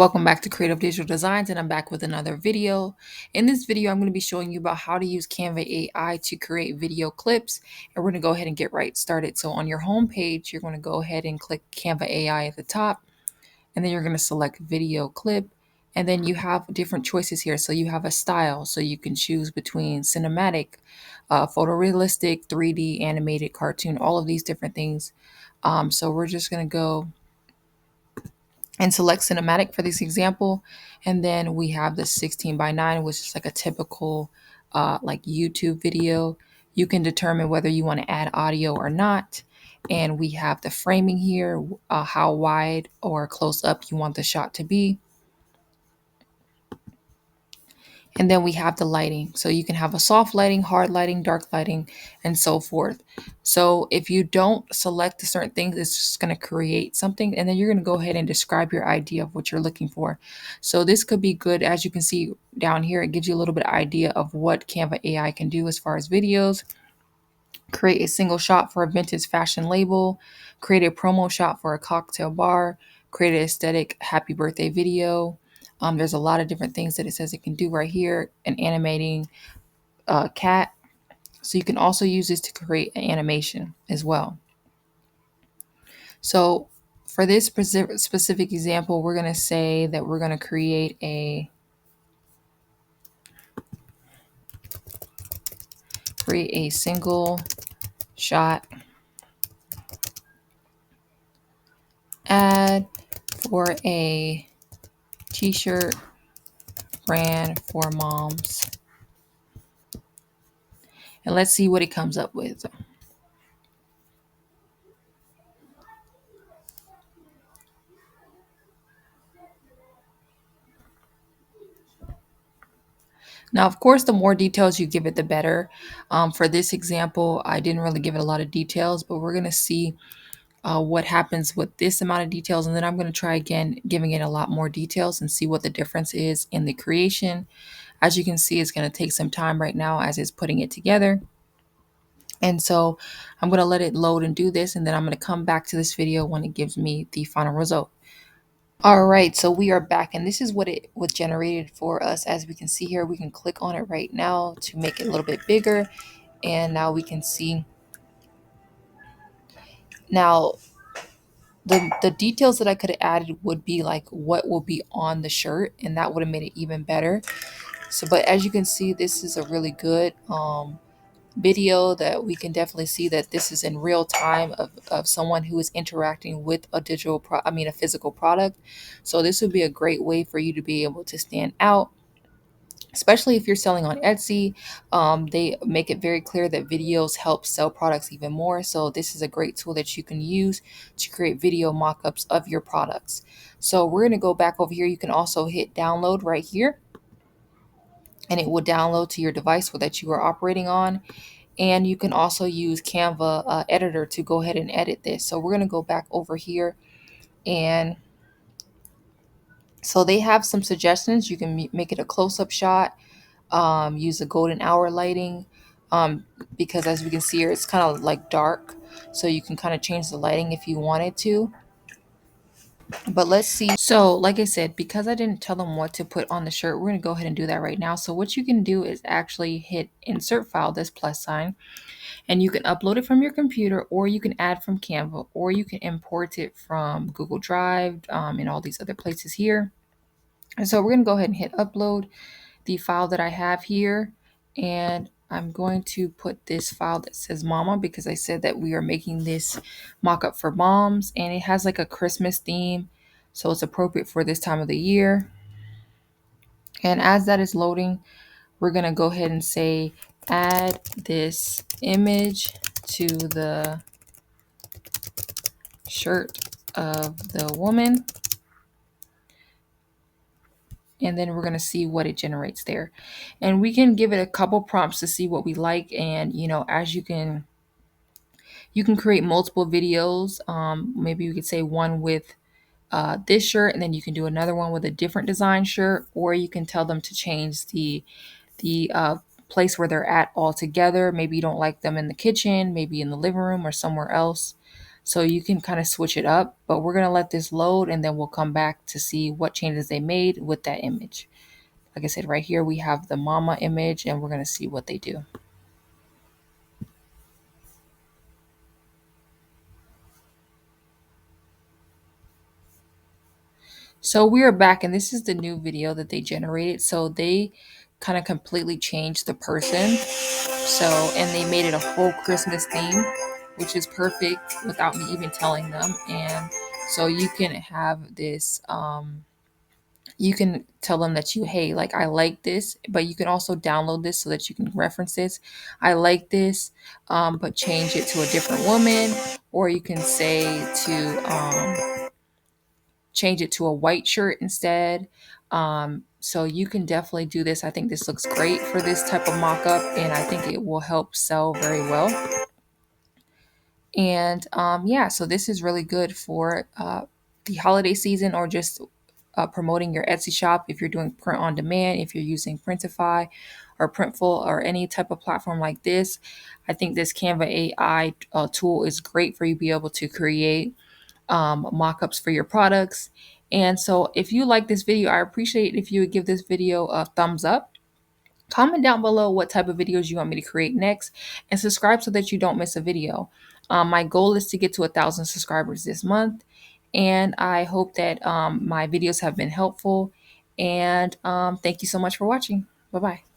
Welcome back to Creative Digital Designs, and I'm back with another video. In this video, I'm going to be showing you about how to use Canva AI to create video clips, and we're going to go ahead and get right started. So on your home page, you're going to go ahead and click Canva AI at the top, and then you're going to select video clip, and then you have different choices here. So you have a style, so you can choose between cinematic, photorealistic, 3D, animated, cartoon, all of these different things. So we're just going to go and select cinematic for this example. And then we have the 16:9, which is like a typical like YouTube video. You can determine whether you want to add audio or not. And we have the framing here, how wide or close up you want the shot to be. And then we have the lighting. So you can have a soft lighting, hard lighting, dark lighting, and so forth. So if you don't select certain things, it's just going to create something. And then you're going to go ahead and describe your idea of what you're looking for. So this could be good. As you can see down here, it gives you a little bit of idea of what Canva AI can do as far as videos. Create a single shot for a vintage fashion label. Create a promo shot for a cocktail bar. Create an aesthetic happy birthday video. There's a lot of different things that it says it can do right here. An animating cat. So you can also use this to create an animation as well. So for this specific example, we're going to say that we're going to create a single shot ad for a t-shirt brand for moms. And let's see what it comes up with. Now, of course, the more details you give it, the better. For this example, I didn't really give it a lot of details, but we're going to see what happens with this amount of details. And then I'm going to try again, giving it a lot more details and see what the difference is in the creation. As you can see, it's going to take some time right now as it's putting it together. And so I'm going to let it load and do this, and then I'm going to come back to this video when it gives me the final result. All right, so we are back, and this is what it was generated for us. As we can see here, we can click on it right now to make it a little bit bigger, and now we can see. Now, the details that I could have added would be like what will be on the shirt, and that would have made it even better. So, but as you can see, this is a really good video that we can definitely see that this is in real time of someone who is interacting with a a physical product. So this would be a great way for you to be able to stand out, especially if you're selling on Etsy. They make it very clear that videos help sell products even more. So this is a great tool that you can use to create video mock-ups of your products. So we're going to go back over here. You can also hit download right here, and it will download to your device that you are operating on. And you can also use Canva editor to go ahead and edit this. So we're going to go back over here, and so they have some suggestions. You can make it a close-up shot, use a golden hour lighting, because as we can see here, it's kind of like dark. So you can kind of change the lighting if you wanted to. But let's see. So like I said, because I didn't tell them what to put on the shirt, we're going to go ahead and do that right now. So what you can do is actually hit insert file, this plus sign, and you can upload it from your computer, or you can add from Canva, or you can import it from Google Drive, and all these other places here. And so we're going to go ahead and hit upload the file that I have here, and I'm going to put this file that says mama, because I said that we are making this mock-up for moms, and it has like a Christmas theme, so it's appropriate for this time of the year. And as that is loading, we're going to go ahead and say add this image to the shirt of the woman. And then we're going to see what it generates there. And we can give it a couple prompts to see what we like. And, as you can create multiple videos. Maybe you could say one with this shirt, and then you can do another one with a different design shirt, or you can tell them to change the place where they're at altogether. Maybe you don't like them in the kitchen, maybe in the living room or somewhere else. So you can kind of switch it up, but we're going to let this load and then we'll come back to see what changes they made with that image. Like I said, right here we have the mama image and we're going to see what they do. So we are back, and this is the new video that they generated. So they kind of completely changed the person. So, and they made it a whole Christmas theme, which is perfect without me even telling them. And so you can have this, you can tell them that you, hey, like I like this, but you can also download this so that you can reference this. I like this, but change it to a different woman, or you can say to, change it to a white shirt instead. So you can definitely do this. I think this looks great for this type of mock-up, and I think it will help sell very well. And yeah, so this is really good for the holiday season, or just promoting your Etsy shop if you're doing print on demand, if you're using Printify or Printful or any type of platform like this. I think this Canva AI tool is great for you to be able to create mock-ups for your products. And so if you like this video, I appreciate if you would give this video a thumbs up. Comment down below what type of videos you want me to create next, and subscribe so that you don't miss a video. My goal is to get to 1,000 subscribers this month, and I hope that my videos have been helpful. And thank you so much for watching. Bye-bye.